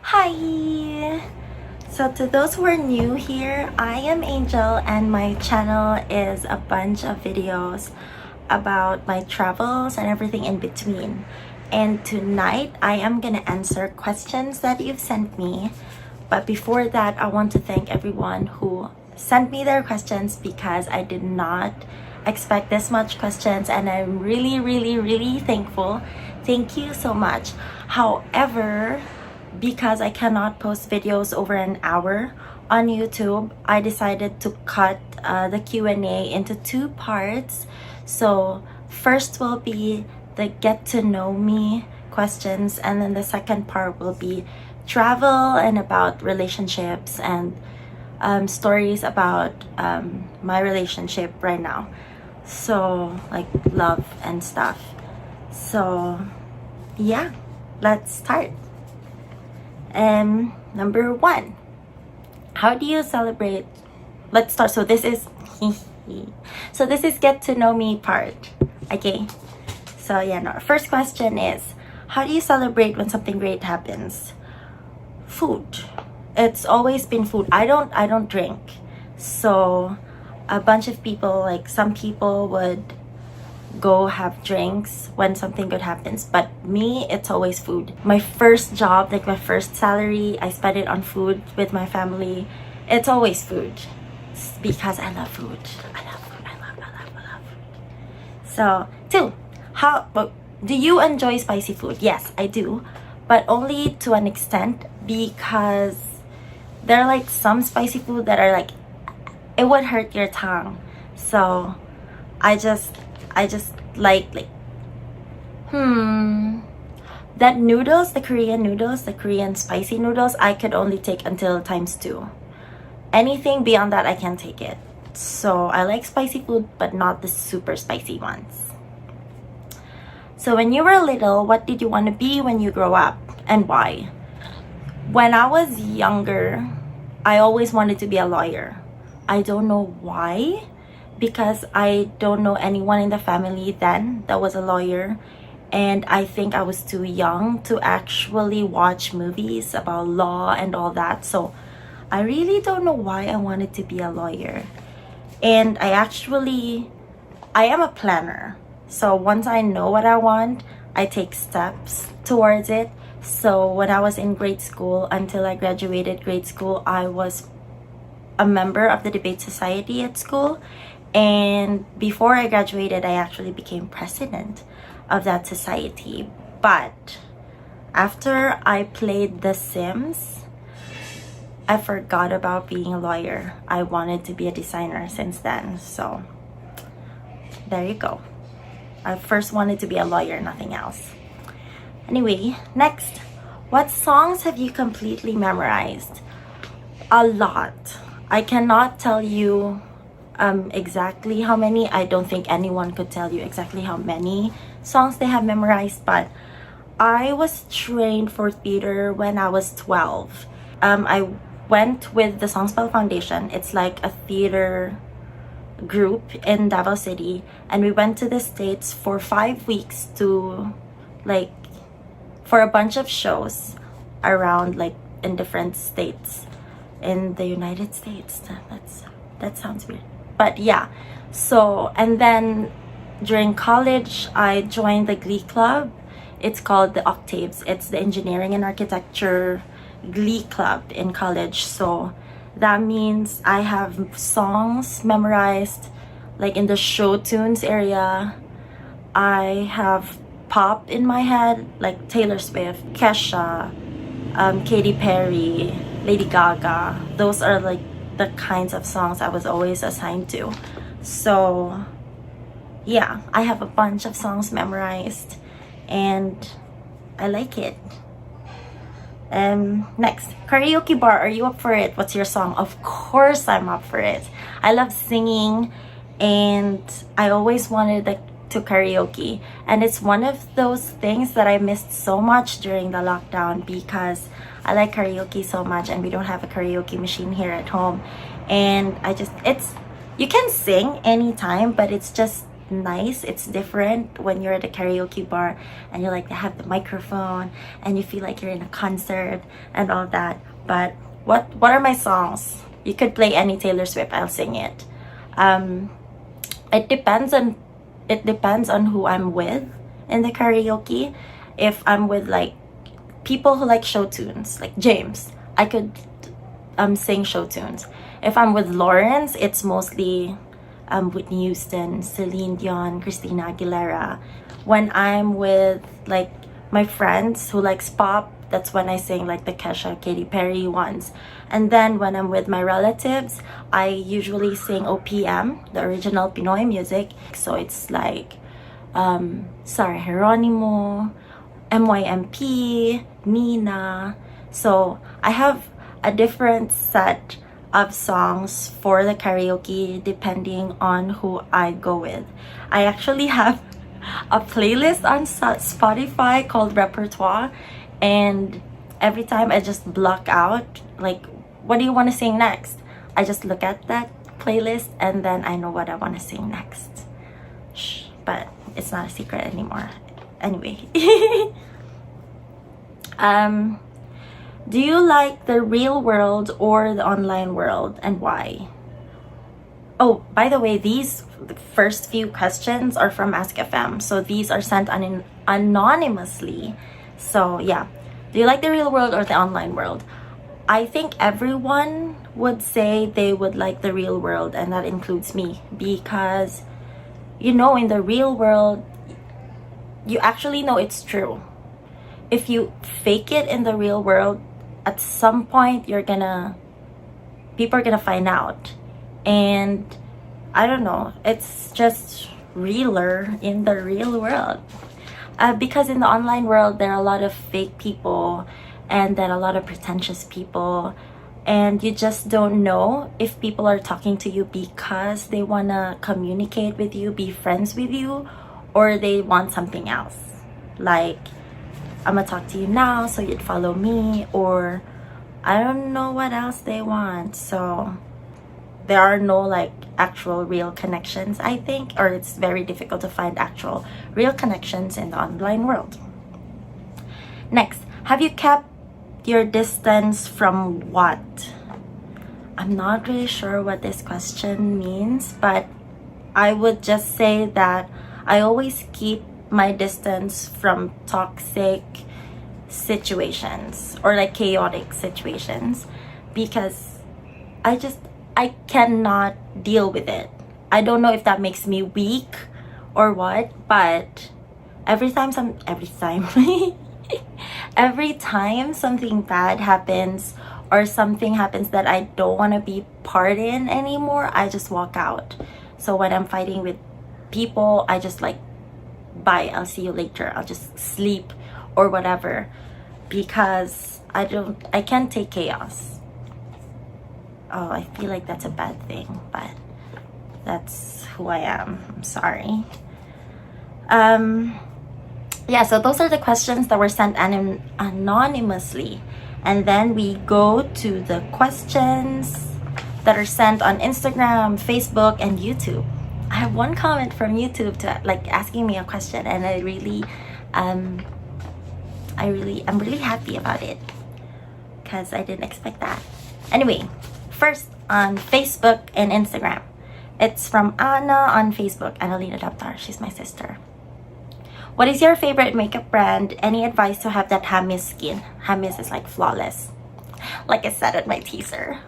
Hi! So to those who are new here, I am Angel and my channel is a bunch of videos about my travels and everything in between. And tonight, I am gonna answer questions that you've sent me. But before that, I want to thank everyone who sent me their questions because I did not expect this much questions and I'm really thankful. Thank you so much. However, because I cannot post videos over an hour on YouTube, I decided to cut the Q&A into two parts. So first will be the get to know me questions, and then the second part will be travel and about relationships and stories about my relationship right now. So like love and stuff. So yeah, let's start. Number one, how do you celebrate? Let's start. So this is get to know me part. Okay. So yeah, no. First question is, how do you celebrate when something great happens? Food. It's always been food. I don't drink. So a bunch of people, like some people would go have drinks when something good happens, but me, it's always food. My first job, like my first salary, I spent it on food with my family. It's always food because I love food. I love food. I love food. So two, do you enjoy spicy food? Yes, I do, but only to an extent, because there are like some spicy food that are like, it would hurt your tongue. So I just like that noodles, the Korean noodles, the Korean spicy noodles, I could only take until ×2. Anything beyond that, I can't take it. So I like spicy food, but not the super spicy ones. So when you were little, what did you want to be when you grow up, and why? When I was younger, I always wanted to be a lawyer. I don't know why, because I don't know anyone in the family then that was a lawyer, and I think I was too young to actually watch movies about law and all that. So I really don't know why I wanted to be a lawyer. And I am a planner. So once I know what I want, I take steps towards it. So when I was in grade school, until I graduated grade school, I was a member of the debate society at school. And before I graduated, I actually became president of that society. But after I played The Sims, I forgot about being a lawyer. I wanted to be a designer since then. So there you go. I first wanted to be a lawyer, nothing else. Anyway, next. What songs have you completely memorized? A lot. I cannot tell you exactly how many. I don't think anyone could tell you exactly how many songs they have memorized, but I was trained for theater when I was 12. I went with the Songspell Foundation. It's like a theater group in Davao City, and we went to the States for 5 weeks to for a bunch of shows around in different states in the United States. That sounds weird, but yeah. So, and then during college, I joined the Glee Club. It's called the Octaves. It's the engineering and architecture Glee Club in college. So that means I have songs memorized in the show tunes area. I have pop in my head, like Taylor Swift, Kesha, Katy Perry, Lady Gaga. Those are the kinds of songs I was always assigned to. So yeah, I have a bunch of songs memorized and I like it. Next, karaoke bar, are you up for it? What's your song? Of course I'm up for it. I love singing and I always wanted to karaoke, and it's one of those things that I missed so much during the lockdown because I like karaoke so much and we don't have a karaoke machine here at home. And you can sing anytime, but it's just nice. It's different when you're at a karaoke bar and you like to have the microphone and you feel like you're in a concert and all that. But what are my songs? You could play any Taylor Swift, I'll sing it. It depends on who I'm with in the karaoke. If I'm with like people who like show tunes, like James, I could sing show tunes. If I'm with Lawrence, it's mostly Whitney Houston, Celine Dion, Christina Aguilera. When I'm with like my friends who likes pop, that's when I sing like the Kesha, Katy Perry ones. And then when I'm with my relatives, I usually sing OPM, the original Pinoy music. So it's like Sarah Geronimo, MYMP, Nina. So I have a different set of songs for the karaoke depending on who I go with. I actually have a playlist on Spotify called Repertoire, and every time I just block out like, what do you want to sing next? I just look at that playlist and then I know what I want to sing next. Shh, but it's not a secret anymore. Anyway. Do you like the real world or the online world, and why? Oh, by the way, these first few questions are from Ask FM, so these are sent anonymously. So yeah, do you like the real world or the online world? I think everyone would say they would like the real world, and that includes me, because in the real world, you actually know it's true. If you fake it in the real world, at some point people are gonna find out. And I don't know, it's just realer in the real world. Because in the online world, there are a lot of fake people and then a lot of pretentious people. And you just don't know if people are talking to you because they wanna communicate with you, be friends with you, or they want something else. Like, I'm gonna talk to you now so you'd follow me, or I don't know what else they want. So there are no like actual real connections, I think, or it's very difficult to find actual real connections in the online world. Next, have you kept your distance from what? I'm not really sure what this question means, but I would just say that I always keep my distance from toxic situations or like chaotic situations, because I cannot deal with it. I don't know if that makes me weak or what, but every time every time something bad happens or something happens that I don't want to be part in anymore, I just walk out. So when I'm fighting with people, I just like, bye, I'll see you later, I'll just sleep or whatever, because I can't take chaos. Oh, I feel like that's a bad thing, but that's who I am. I'm sorry. Yeah, so those are the questions that were sent anonymously. And then we go to the questions that are sent on Instagram, Facebook, and YouTube. I have one comment from YouTube to like asking me a question, and I'm really happy about it because I didn't expect that. Anyway, first on Facebook and Instagram. It's from Anna on Facebook, Annalena Daptar. She's my sister. What is your favorite makeup brand? Any advice to have that Hamis skin? Hamis is like flawless. Like I said at my teaser.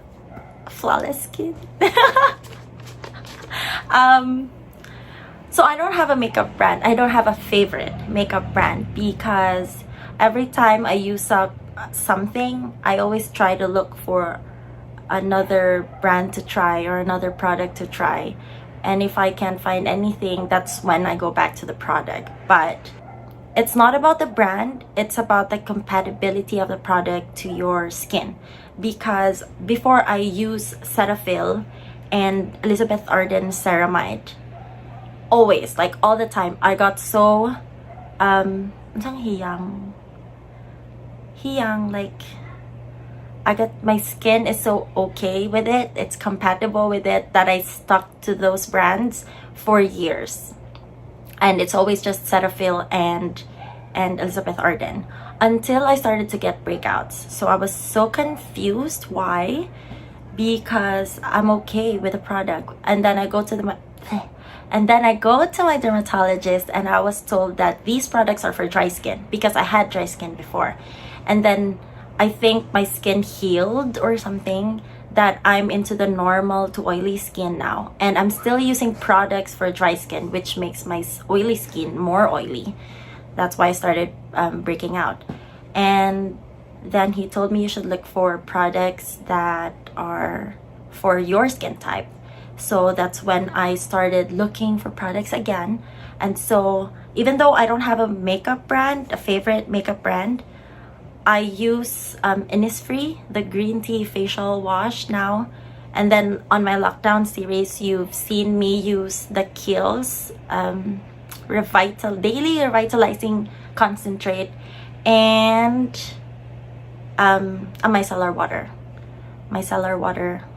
Flawless skin. So I don't have a makeup brand. I don't have a favorite makeup brand, because every time I use up something, I always try to look for another brand to try or another product to try. And if I can't find anything, that's when I go back to the product. But it's not about the brand, it's about the compatibility of the product to your skin. Because before I use Cetaphil and Elizabeth Arden Ceramide, always, like all the time, I got so hiyang, like my skin is so okay with it, it's compatible with it, that I stuck to those brands for years. and it's always just Cetaphil and Elizabeth Arden until I started to get breakouts. So I was so confused why, because I'm okay with the product, and then I go to my dermatologist and I was told that these products are for dry skin because I had dry skin before, and then I think my skin healed or something, that I'm into the normal to oily skin now, and I'm still using products for dry skin, which makes my oily skin more oily. That's why I started breaking out. And then he told me you should look for products that are for your skin type. So that's when I started looking for products again. And so even though I don't have a makeup brand, a favorite makeup brand, I use Innisfree, the green tea facial wash now. And then on my lockdown series, you've seen me use the Kiehl's daily revitalizing concentrate and a micellar water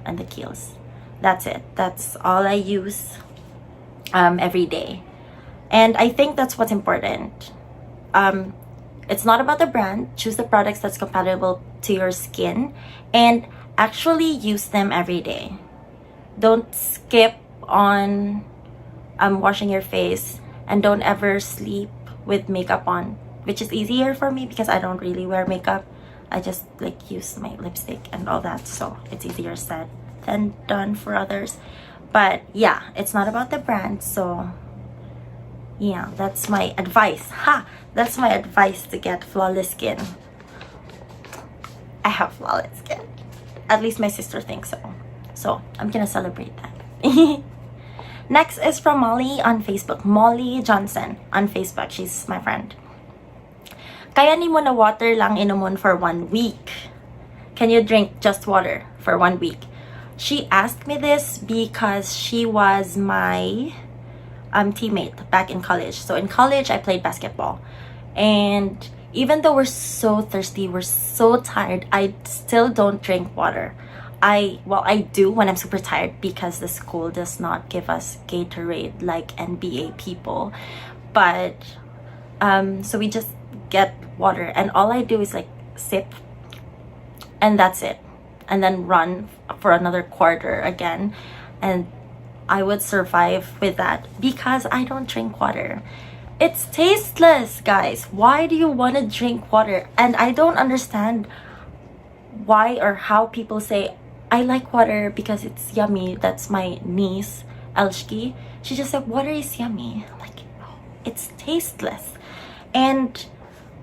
and the Kiehl's. That's it. That's all I use every day, and I think that's what's important. It's not about the brand. Choose the products that's compatible to your skin and actually use them every day. Don't skip on washing your face, and don't ever sleep with makeup on, which is easier for me because I don't really wear makeup. I just like use my lipstick and all that, so it's easier said than done for others. But yeah, it's not about the brand. So yeah, that's my advice. That's my advice to get flawless skin. I have flawless skin. At least my sister thinks so. So I'm gonna celebrate that. Next is from Molly on Facebook. Molly Johnson on Facebook. She's my friend. Kaya ni mo na water lang inumun for 1 week? Can you drink just water for 1 week? She asked me this because she was my teammate back in college. So in college, I played basketball. And even though we're so thirsty, we're so tired, I still don't drink water. I do when I'm super tired because the school does not give us Gatorade like NBA people. But so we just get water, and all I do is like sip, and that's it, and then run for another quarter again, and I would survive with that because I don't drink water. It's tasteless, guys. Why do you want to drink water? And I don't understand why or how people say I like water because it's yummy. That's my niece Elshki. She just said water is yummy. I'm like, no, it's tasteless. And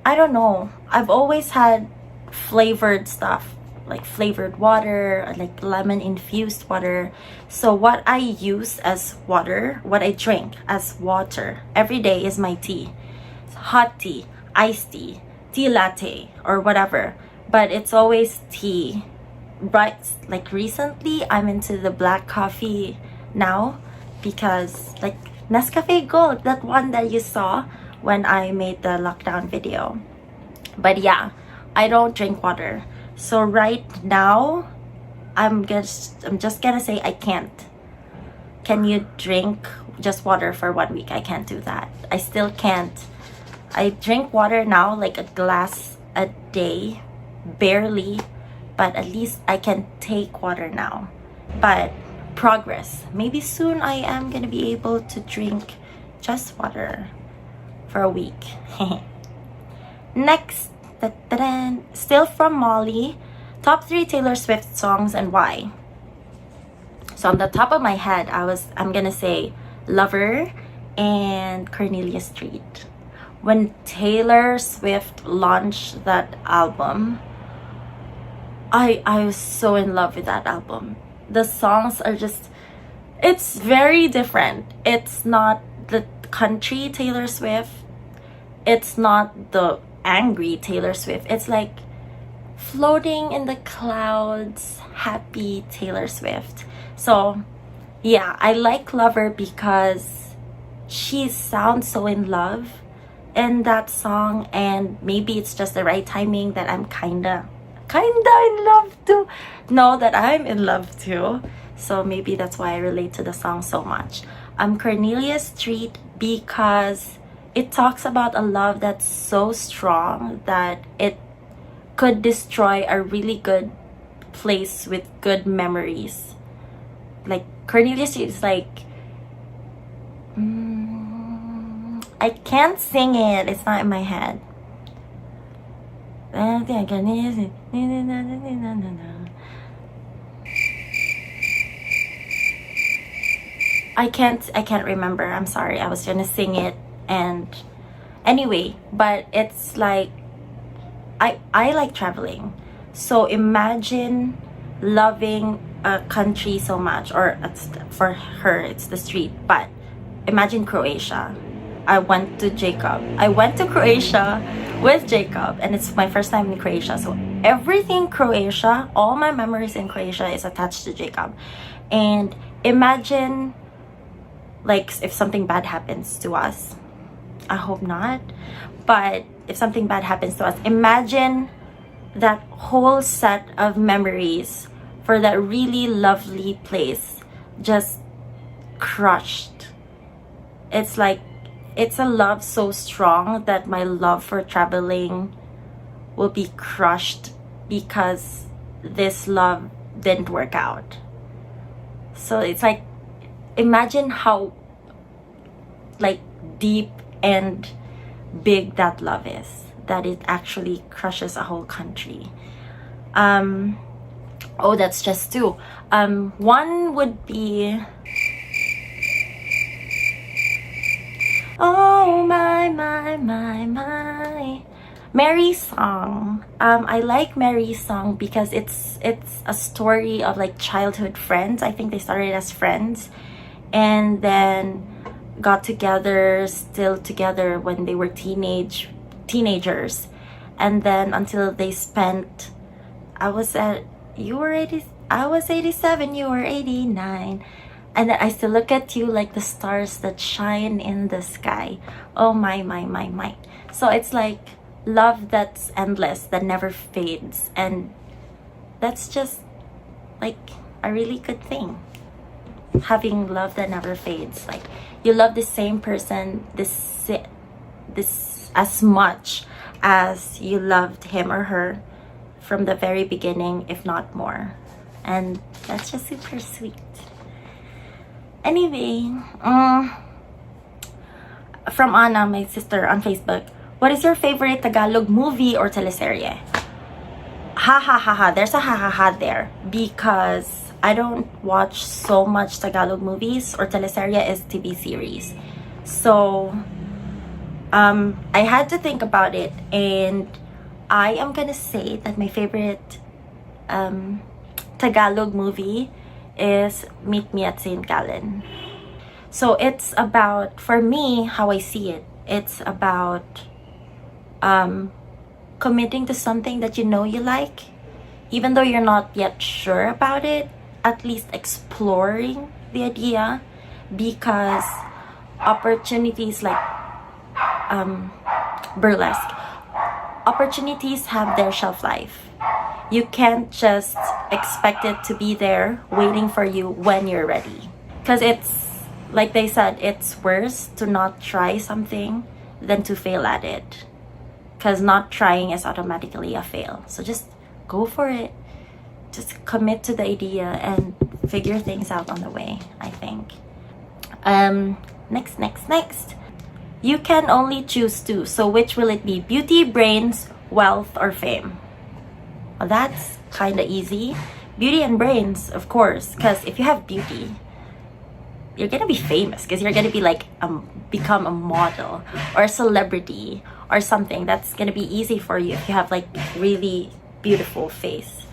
I don't know, I've always had flavored stuff, like flavored water, like lemon infused water. So what I use as water, what I drink as water every day is my tea. Hot tea, iced tea, tea latte, or whatever. But it's always tea. Right, like recently I'm into the black coffee now because like Nescafe Gold, that one that you saw when I made the lockdown video. But yeah, I don't drink water. So right now I'm just gonna say I can't. Can you drink just water for 1 week? I can't do that. I still can't. I drink water now like a glass a day, barely, but at least I can take water now. But progress. Maybe soon I am gonna be able to drink just water for a week. Next, still from Molly. Top 3 Taylor Swift songs and why? So on the top of my head, I'm gonna say Lover and Cornelia Street. When Taylor Swift launched that album, I was so in love with that album. The songs are just, it's very different. It's not the country Taylor Swift. It's not the angry Taylor Swift. It's like floating in the clouds, happy Taylor Swift. So yeah, I like Lover because she sounds so in love in that song, and maybe it's just the right timing that I'm kinda in love too. Know that I'm in love too. So maybe that's why I relate to the song so much. Cornelia Street, because it talks about a love that's so strong that it could destroy a really good place with good memories. Like Cornelius is like, I can't sing it, it's not in my head. I can't remember. I'm sorry. I was gonna sing it, and anyway, but it's like I like traveling. So imagine loving a country so much, or for her it's the street, but imagine Croatia. I went to Croatia with Jacob, and it's my first time in Croatia. So everything Croatia, all my memories in Croatia is attached to Jacob. And imagine, like, if something bad happens to us, I hope not, but if something bad happens to us, imagine that whole set of memories for that really lovely place just crushed. It's like, it's a love so strong that my love for traveling will be crushed because this love didn't work out. So it's like, imagine how like deep and big that love is, that it actually crushes a whole country. Oh, that's just two. One would be, oh my Mary's song. I like Mary's song because it's a story of like childhood friends. I think they started as friends and then got together, still together when they were teenagers, and then until they spent, I was 87, you were 89, and then I still look at you like the stars that shine in the sky. Oh my. So it's like love that's endless, that never fades, and that's just like a really good thing, having love that never fades. Like, you love the same person this as much as you loved him or her from the very beginning, if not more, and that's just super sweet. Anyway, from Anna, my sister, on Facebook, what is your favorite Tagalog movie or teleserye? Ha ha ha ha, there's a ha ha ha there, because I don't watch so much Tagalog movies or teleserye as TV series. So I had to think about it, and I am gonna say that my favorite Tagalog movie is Meet Me at St. Gallen. So it's about, for me, how I see it, it's about committing to something that you know you like, even though you're not yet sure about it, at least exploring the idea, because opportunities like burlesque, opportunities have their shelf life. You can't just expect it to be there waiting for you when you're ready, because it's like they said, it's worse to not try something than to fail at it, because not trying is automatically a fail. So just go for it, just commit to the idea and figure things out on the way, I think. Next. You can only choose two, so which will it be? Beauty, brains, wealth, or fame? Well, that's kind of easy. Beauty and brains, of course, because if you have beauty, you're gonna be famous, because you're gonna be like become a model or a celebrity or something. That's gonna be easy for you if you have like really beautiful face.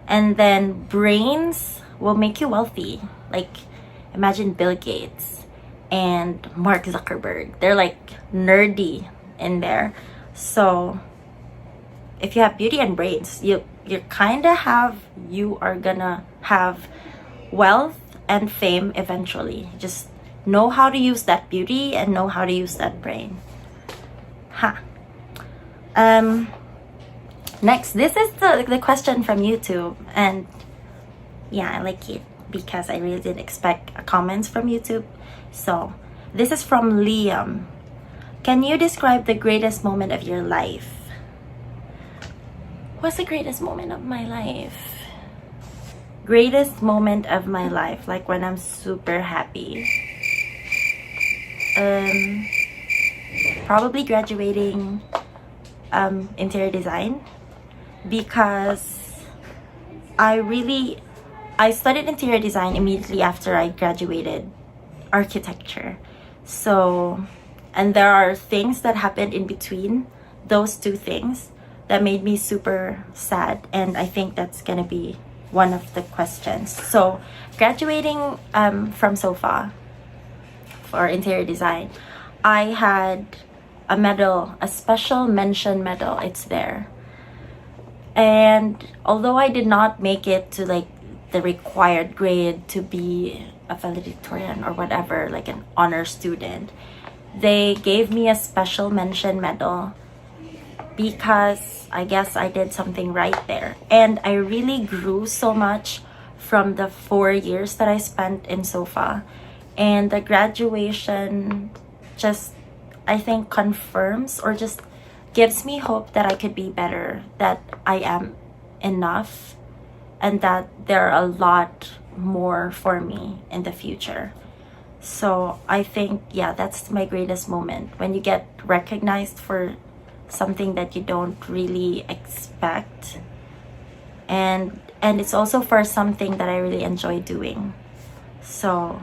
And then brains will make you wealthy. Like, imagine Bill Gates and Mark Zuckerberg. They're like nerdy in there. So if you have beauty and brains, you are gonna have wealth and fame eventually. Just know how to use that beauty and know how to use that brain. Next, this is the question from YouTube, and yeah, I like it because I really didn't expect comments from YouTube. So This is from Liam. Can you describe the greatest moment of your life? What's the greatest moment of my life? Greatest moment of my life, like when I'm super happy. Probably graduating interior design, because I studied interior design immediately after I graduated architecture. So, and there are things that happened in between those two things that made me super sad, and I think that's gonna be one of the questions. So, graduating from SOFA for interior design, I had a medal, a special mention medal. It's there. And although I did not make it to like the required grade to be a valedictorian or whatever, like an honor student, they gave me a special mention medal because I guess I did something right there. And I really grew so much from the 4 years that I spent in SOFA. And the graduation just, I think, confirms or just gives me hope that I could be better, that I am enough, and that there are a lot more for me in the future. So I think, yeah, that's my greatest moment, when you get recognized for something that you don't really expect, and it's also for something that I really enjoy doing. So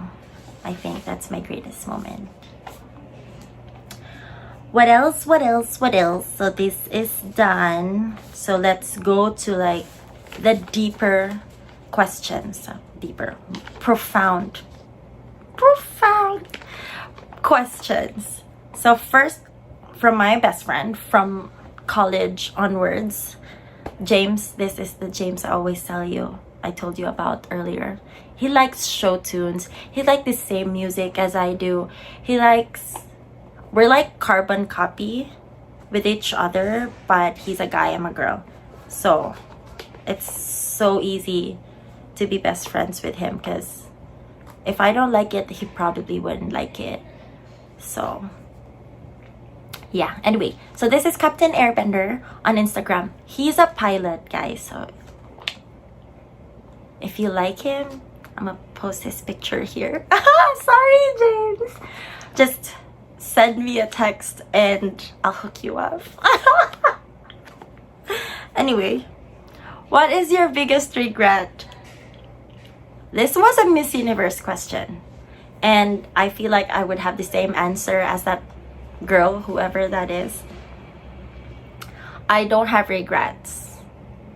I think that's my greatest moment. What else? So this is done. So let's go to like the deeper questions. Deeper, profound questions. So first, from my best friend from college onwards, James. This is the James I always tell you, I told you about earlier. He likes show tunes. He likes the same music as I do. We're like carbon copy with each other, but he's a guy, I'm a girl. So it's so easy to be best friends with him, because if I don't like it, he probably wouldn't like it. So yeah, anyway, so this is Captain Airbender on Instagram. He's a pilot, guys, so if you like him, I'm gonna post his picture here. Sorry, James. Just send me a text and I'll hook you up. Anyway, what is your biggest regret? This was a Miss Universe question, and I feel like I would have the same answer as that girl, whoever that is. I don't have regrets.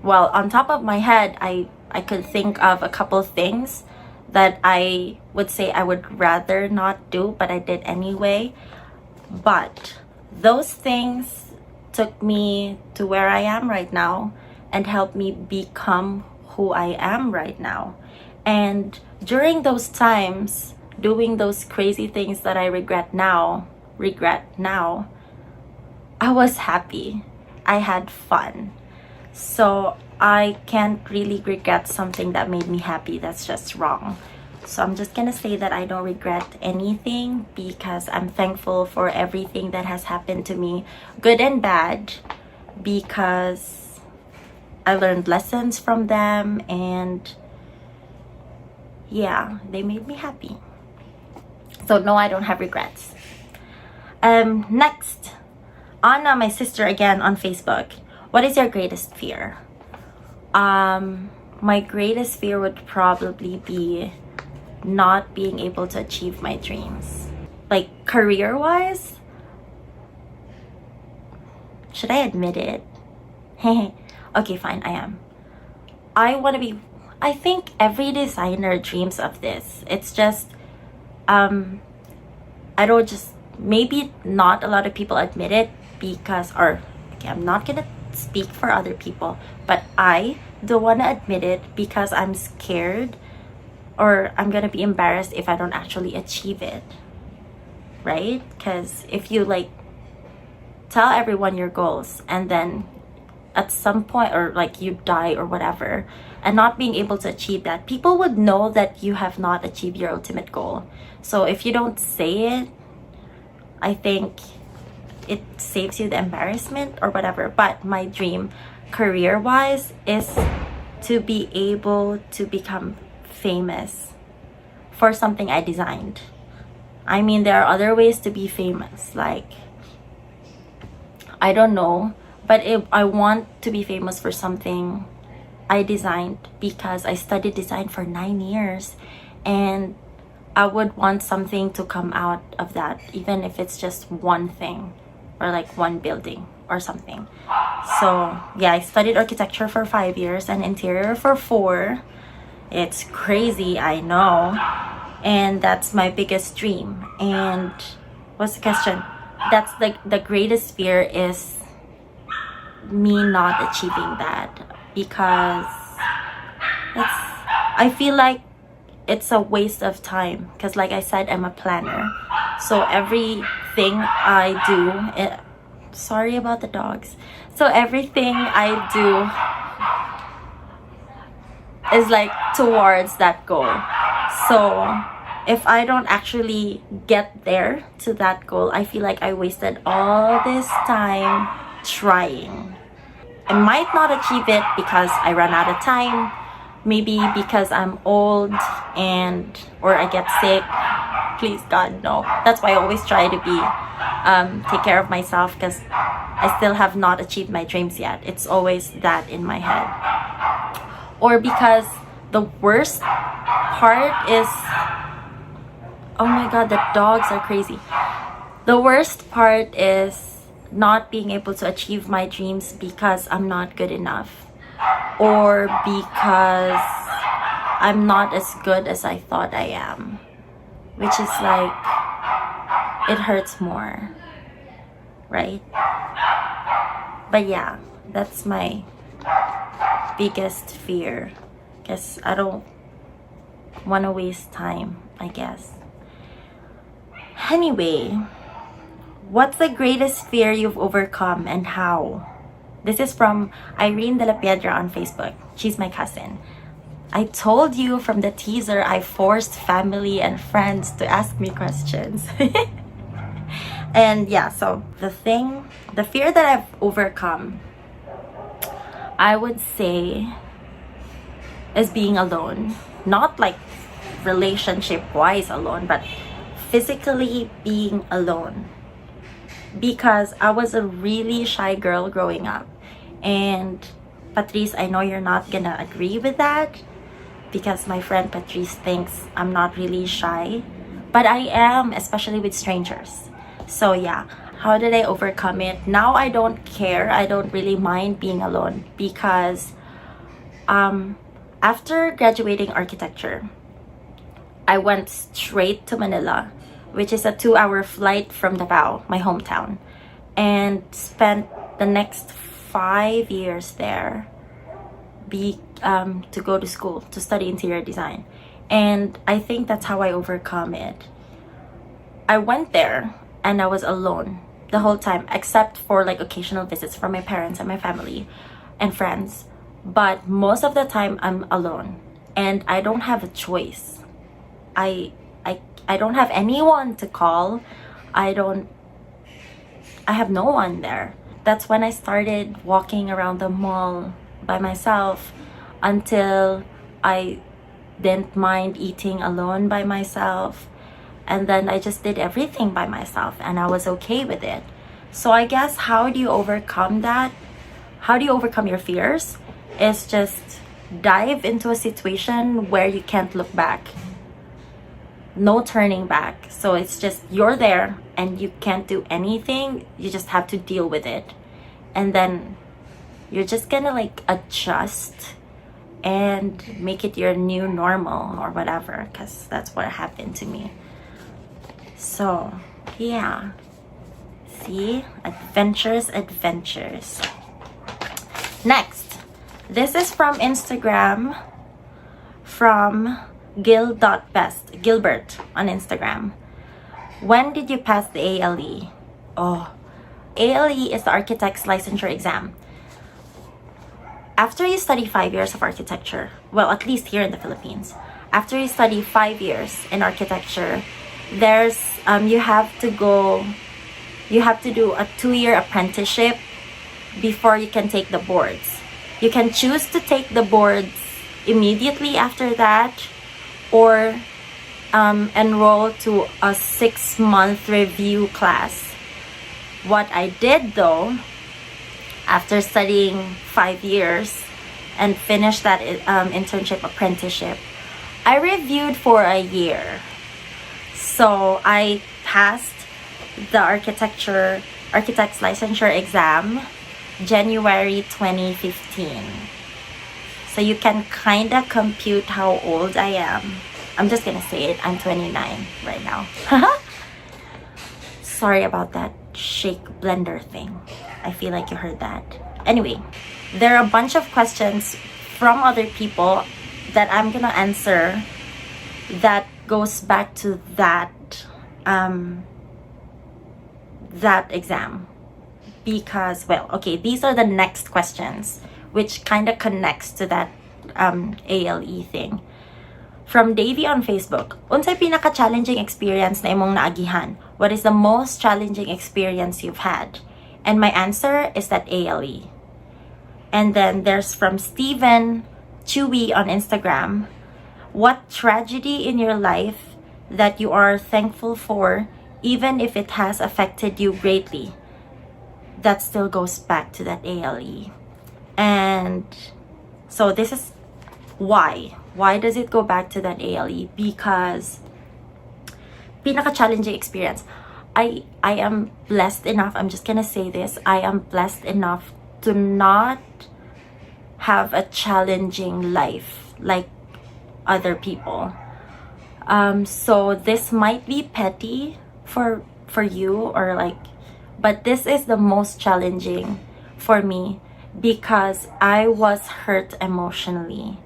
Well, on top of my head, I could think of a couple things that I would say I would rather not do, but I did anyway. But those things took me to where I am right now and helped me become who I am right now. And during those times, doing those crazy things that I regret now, I was happy. I had fun. So I can't really regret something that made me happy. That's just wrong. So I'm just gonna say that I don't regret anything, because I'm thankful for everything that has happened to me, good and bad, because I learned lessons from them, and yeah, they made me happy. So no, I don't have regrets. Next, Anna, my sister again on Facebook. What is your greatest fear? My greatest fear would probably be not being able to achieve my dreams. Like career-wise, should I admit it? Okay, fine, I am. I think every designer dreams of this. It's just, maybe not a lot of people admit it because, okay, I'm not gonna speak for other people, but I don't want to admit it because I'm scared, or I'm gonna be embarrassed if I don't actually achieve it, right? Because if you like tell everyone your goals and then at some point, or like you die or whatever, and not being able to achieve that, people would know that you have not achieved your ultimate goal. So if you don't say it, I think it saves you the embarrassment or whatever. But my dream career-wise is to be able to become famous for something I designed. I mean, there are other ways to be famous, like, I don't know, but if I want to be famous for something I designed, because I studied design for 9 years, and I would want something to come out of that, even if it's just one thing or like one building or something. So yeah, I studied architecture for 5 years and interior for 4. It's crazy, I know, and that's my biggest dream. And what's the question? That's like the greatest fear is me not achieving that, because I feel like it's a waste of time, because like I said, I'm a planner, so everything I do, sorry about the dogs, so everything I do is like towards that goal. So if I don't actually get there to that goal, I feel like I wasted all this time trying. I might not achieve it because I run out of time, maybe because I'm old and or I get sick. Please God, no. That's why I always try to be take care of myself, because I still have not achieved my dreams yet. It's always that in my head. Or because the worst part is, oh my God, the dogs are crazy. The worst part is not being able to achieve my dreams because I'm not good enough, or because I'm not as good as I thought I am, which is like, it hurts more, right? But yeah, that's my biggest fear, because I don't want to waste time, I guess. Anyway, what's the greatest fear you've overcome and how? This is from Irene de la Piedra on Facebook. She's my cousin. I told you from the teaser, I forced family and friends to ask me questions. And yeah, so the fear that I've overcome, I would say, is being alone. Not like relationship-wise alone, but physically being alone. Because I was a really shy girl growing up. And Patrice, I know you're not gonna agree with that, because my friend Patrice thinks I'm not really shy, but I am, especially with strangers. So yeah, how did I overcome it? Now I don't care. I don't really mind being alone, because after graduating architecture, I went straight to Manila, which is a 2-hour flight from Davao, my hometown, and spent the next 5 years there to go to school to study interior design. And I think that's how I overcome it. I went there and I was alone the whole time, except for like occasional visits from my parents and my family and friends. But most of the time I'm alone, and I don't have a choice. I don't have anyone to call. I have no one there. That's when I started walking around the mall by myself, until I didn't mind eating alone by myself. And then I just did everything by myself, and I was okay with it. So I guess, how do you overcome that? How do you overcome your fears? Is just dive into a situation where you can't look back. No turning back. So it's just, you're there and you can't do anything. You just have to deal with it. And then you're just gonna like adjust and make it your new normal or whatever, because that's what happened to me. So yeah, see, adventures. Next, this is from Instagram, from Gilbert on Instagram. When did you pass the ALE? Oh, ALE is the architect's licensure exam. After you study 5 years of architecture, well, at least here in the Philippines, after you study 5 years in architecture, there's you have to go you have to do a 2-year apprenticeship before you can take the boards. You can choose to take the boards immediately after that, or enroll to a 6-month review class. What I did though, after studying 5 years and finished that internship apprenticeship, I reviewed for a year. So I passed the architect's licensure exam January 2015. So you can kind of compute how old I am. I'm just gonna say it, I'm 29 right now. Sorry about that shake blender thing. I feel like you heard that. Anyway, there are a bunch of questions from other people that I'm gonna answer that goes back to that that exam, because, well, okay, these are the next questions which kind of connects to that ALE thing. From Davey on Facebook, unsay pinaka-challenging experience na imong naagihan? What is the most challenging experience you've had? And my answer is that ALE. And then there's from Steven Chewy on Instagram, what tragedy in your life that you are thankful for, even if it has affected you greatly? That still goes back to that ALE. And so this is why. Why does it go back to that ALE? Because pinaka-challenging experience. I am blessed enough, I'm just gonna say this, I am blessed enough to not have a challenging life like other people. So this might be petty for you, or like, but this is the most challenging for me because I was hurt emotionally.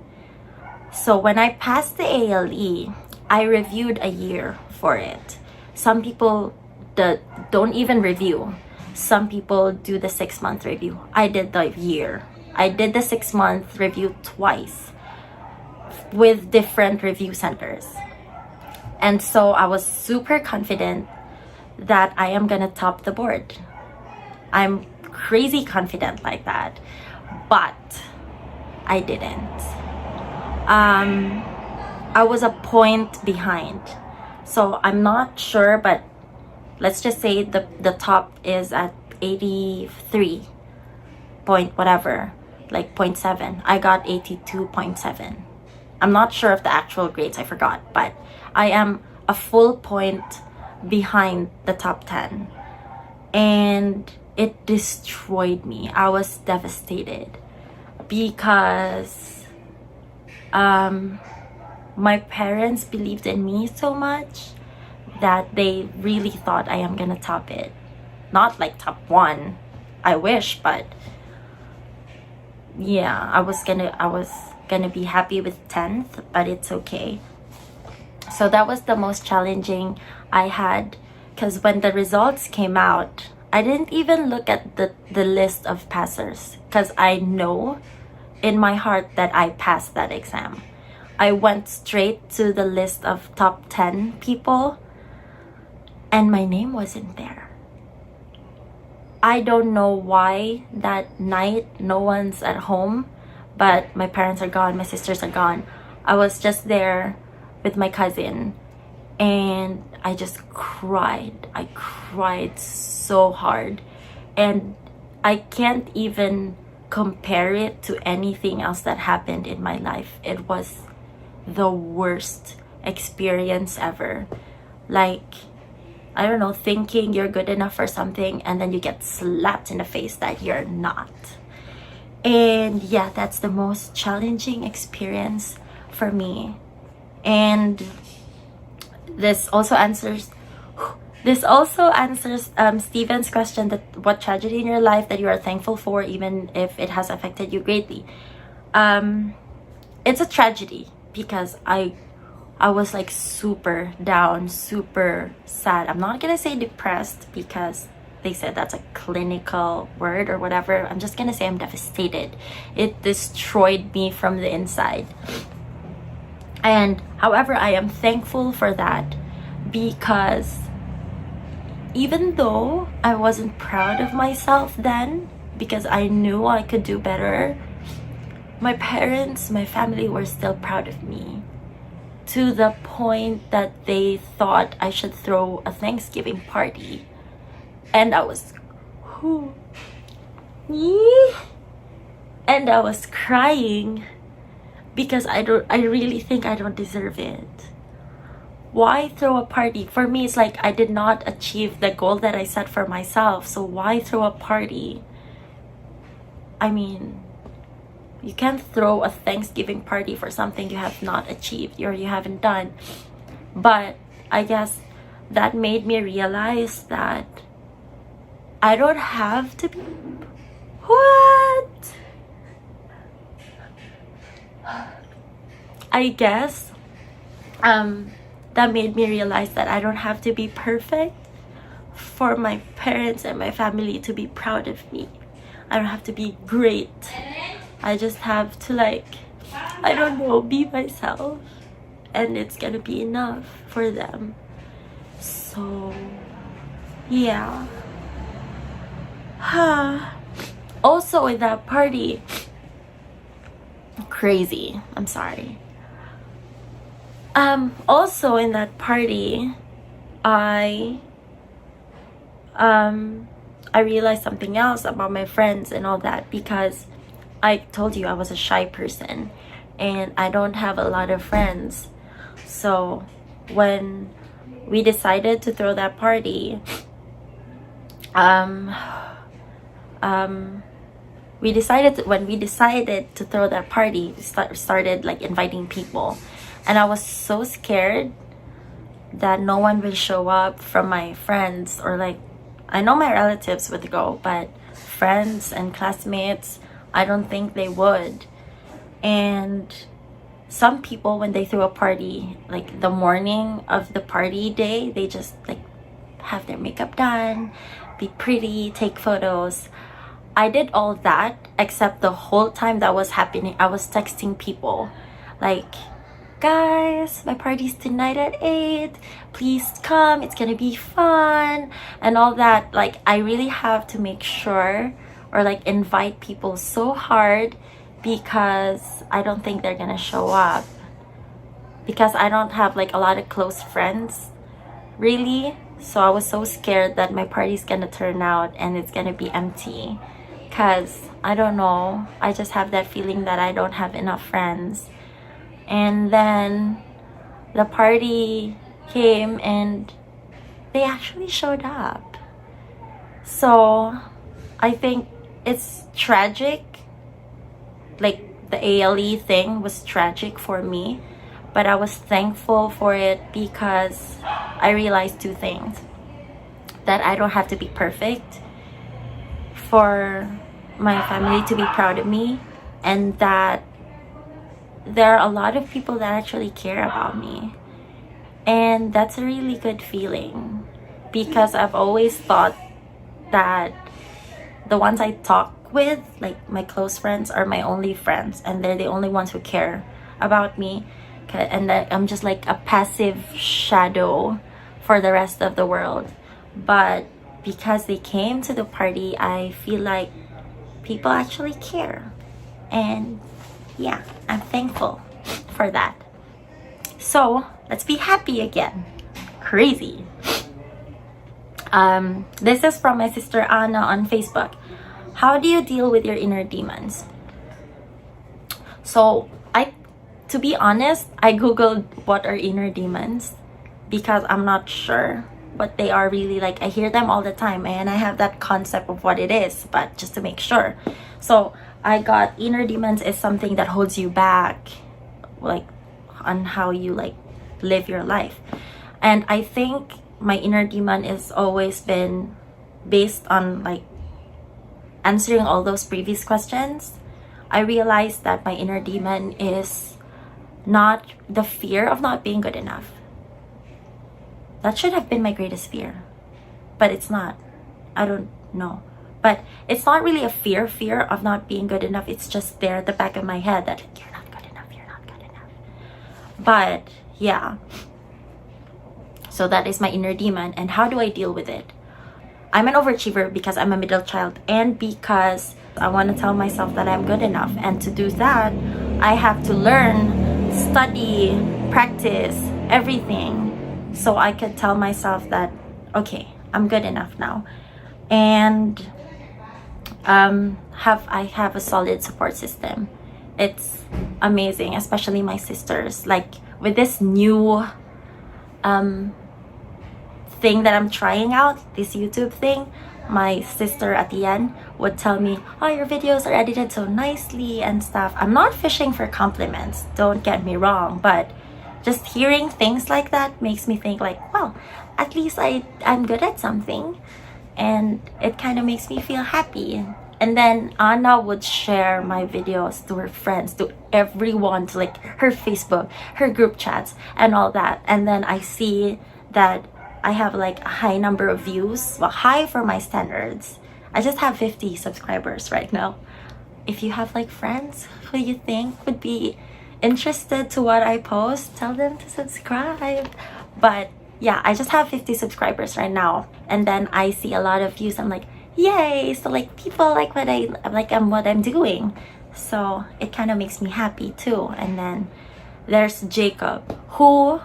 So when I passed the ALE, I reviewed a year for it. Some people don't even review. Some people do the 6-month review. I did the year. I did the 6-month review twice with different review centers. And so I was super confident that I am gonna top the board. I'm crazy confident like that. But I didn't. I was a point behind. So I'm not sure, but let's just say the top is at 83 point whatever, like 0.7. I got 82.7. I'm not sure of the actual grades, I forgot, but I am a full point behind the top 10. And it destroyed me. I was devastated because my parents believed in me so much that they really thought I am gonna top it. Not like top 1, I wish, but yeah, I was gonna be happy with 10th, but it's okay. So that was the most challenging I had, because when the results came out, I didn't even look at the list of passers, because I know in my heart that I passed that exam. I went straight to the list of top 10 people and my name wasn't there. I don't know why that night no one's at home, but my parents are gone, my sisters are gone. I was just there with my cousin and I just cried. I cried so hard, and I can't even compare it to anything else that happened in my life. It was the worst experience ever. Like, I don't know, thinking you're good enough for something and then you get slapped in the face that you're not. And yeah, that's the most challenging experience for me. And this also answers Steven's question, that what tragedy in your life that you are thankful for even if it has affected you greatly. It's a tragedy because I was like super down, super sad. I'm not gonna say depressed because they said that's a clinical word or whatever. I'm just gonna say I'm devastated. It destroyed me from the inside. And however, I am thankful for that because even though I wasn't proud of myself then, because I knew I could do better, my parents, my family were still proud of me, to the point that they thought I should throw a Thanksgiving party. And I was and I was crying because I really think I don't deserve it. Why throw a party? For me, it's like I did not achieve the goal that I set for myself, so why throw a party? I mean, you can't throw a Thanksgiving party for something you have not achieved or you haven't done. But I guess that made me realize that I don't have to be... What? I guess that made me realize that I don't have to be perfect for my parents and my family to be proud of me. I don't have to be great. I just have to, like, I don't know, be myself, and it's gonna be enough for them. So yeah. Also in that party, crazy, I'm sorry. Also in that party, I realized something else about my friends and all that, because I told you I was a shy person and I don't have a lot of friends. So when we decided to throw that party, when we decided to throw that party, we started like inviting people, and I was so scared that no one will show up from my friends, or like, I know my relatives would go, but friends and classmates, I don't think they would. And some people, when they threw a party, like the morning of the party day, they just like have their makeup done, be pretty, take photos. I did all that, except the whole time that was happening, I was texting people like, guys, my party's tonight at 8, please come, it's gonna be fun, and all that. Like, I really have to make sure, or like invite people so hard, because I don't think they're gonna show up, because I don't have like a lot of close friends really. So I was so scared that my party's gonna turn out and it's gonna be empty, because I don't know, I just have that feeling that I don't have enough friends. And then the party came and they actually showed up. So I think it's tragic, like the ALE thing was tragic for me, but I was thankful for it, because I realized two things: that I don't have to be perfect for my family to be proud of me, and that there are a lot of people that actually care about me. And that's a really good feeling, because I've always thought that the ones I talk with, like my close friends, are my only friends, and they're the only ones who care about me, and that I'm just like a passive shadow for the rest of the world. But because they came to the party, I feel like people actually care, and yeah, I'm thankful for that. So let's be happy again. Crazy. This is from my sister Anna on Facebook. How do you deal with your inner demons? So to be honest, I googled what are inner demons, because I'm not sure what they are really. Like, I hear them all the time and I have that concept of what it is, but just to make sure. So I got inner demons is something that holds you back, like on how you like live your life. And I think my inner demon has always been based on like answering all those previous questions. I realized that my inner demon is not the fear of not being good enough. That should have been my greatest fear, but it's not. I don't know. But it's not really a fear of not being good enough. It's just there at the back of my head that you're not good enough, you're not good enough. But yeah, so that is my inner demon. And how do I deal with it? I'm an overachiever because I'm a middle child, and because I want to tell myself that I'm good enough. And to do that, I have to learn, study, practice, everything, so I could tell myself that, okay, I'm good enough now. And I have a solid support system. It's amazing, especially my sisters. Like with this new thing that I'm trying out, this YouTube thing, my sister at the end would tell me, oh, your videos are edited so nicely and stuff. I'm not fishing for compliments, don't get me wrong, but just hearing things like that makes me think like, well, at least I'm good at something, and it kind of makes me feel happy. And then Anna would share my videos to her friends, to everyone, to like her Facebook, her group chats, and all that. And then I see that I have like a high number of views, well, high for my standards. I just have 50 subscribers right now. If you have like friends who you think would be interested to what I post, tell them to subscribe. But yeah, I just have 50 subscribers right now, and then I see a lot of views. I'm like, yay! So like people like what I'm doing, so it kind of makes me happy too. And then there's Jacob, who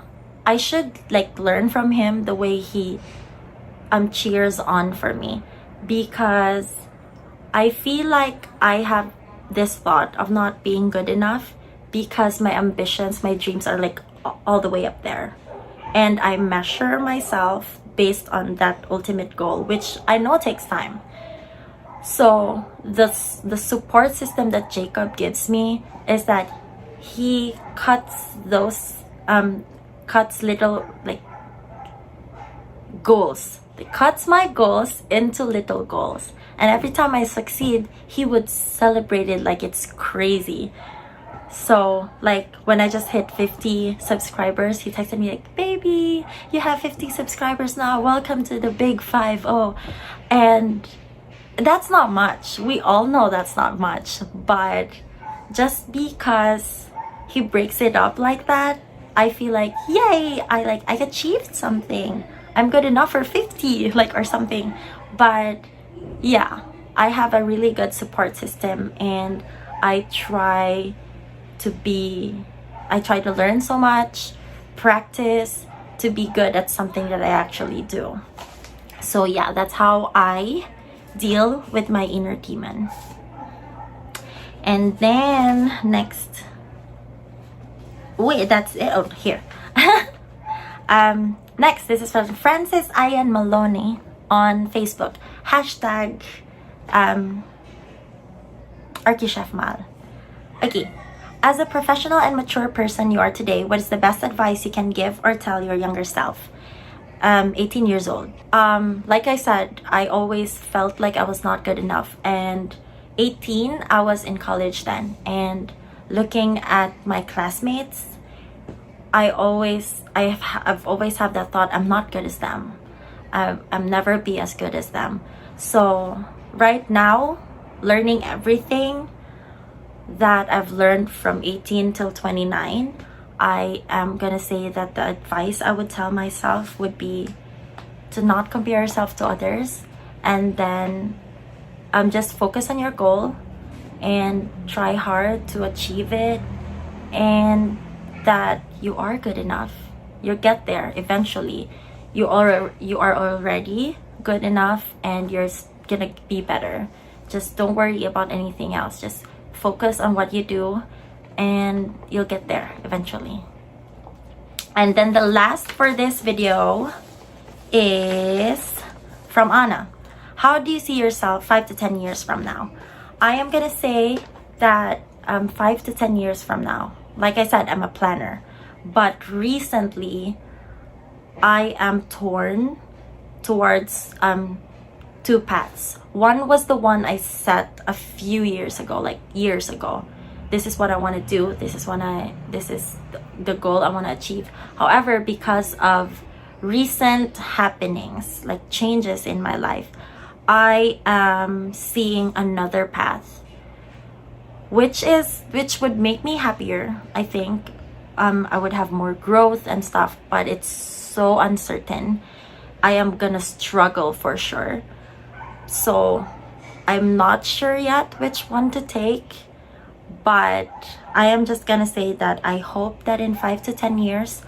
I should like learn from him the way he cheers on for me, because I feel like I have this thought of not being good enough because my ambitions, my dreams are like all the way up there, and I measure myself based on that ultimate goal, which I know takes time. So the support system that Jacob gives me is that he cuts little like goals. He cuts my goals into little goals, and every time I succeed, he would celebrate it like it's crazy. So like when I just hit 50 subscribers, he texted me like, baby, you have 50 subscribers now, welcome to the big 5-0. And that's not much, we all know that's not much, but just because he breaks it up like that, I feel like, yay, I achieved something, I'm good enough for 50 like or something. But yeah, I have a really good support system, and I try to learn so much, practice to be good at something that I actually do. So yeah, that's how I deal with my inner demon. And then next, wait, that's it. Oh, here. Next, this is from Francis Ian Maloney on Facebook. Hashtag Archie Mal. Okay. As a professional and mature person you are today, what is the best advice you can give or tell your younger self? 18 years old. Like I said, I always felt like I was not good enough. And 18, I was in college then. And looking at my classmates, I've always had that thought, I'm not good as them. I'll never be as good as them. So right now, learning everything that I've learned from 18 till 29, I am gonna say that the advice I would tell myself would be to not compare yourself to others, and then just focus on your goal and try hard to achieve it, and that you are good enough. You'll get there eventually. You are already good enough, and you're gonna be better. Just don't worry about anything else. Just focus on what you do, and you'll get there eventually. And then the last for this video is from Anna. How do you see yourself 5 to 10 years from now? I am gonna say that 5 to 10 years from now, like I said, I'm a planner, but recently I am torn towards two paths. One was the one I set a few years ago, like years ago. This is what I want to do. This is the goal I want to achieve. However, because of recent happenings, like changes in my life, I am seeing another path, which would make me happier. I think I would have more growth and stuff, but it's so uncertain. I am gonna struggle for sure. So I'm not sure yet which one to take, but I am just gonna say that I hope that in 5 to 10 years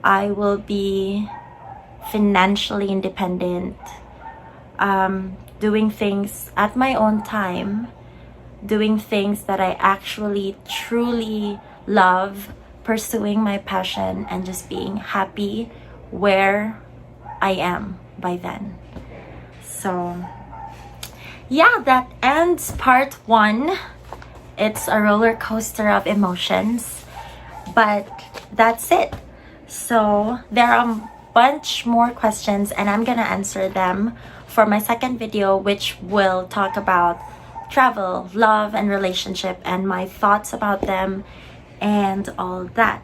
I will be financially independent, doing things at my own time, doing things that I actually truly love, pursuing my passion, and just being happy where I am by then. So yeah, that ends part 1. It's a roller coaster of emotions, but that's it. So there are a bunch more questions and I'm gonna answer them for my second video, which will talk about travel, love, and relationship and my thoughts about them and all that.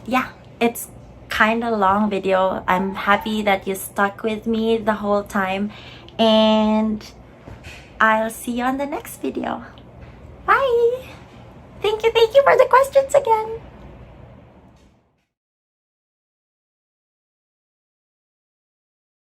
Yeah, it's kind of long video. I'm happy that you stuck with me the whole time, and I'll see you on the next video. Bye! Thank you for the questions again.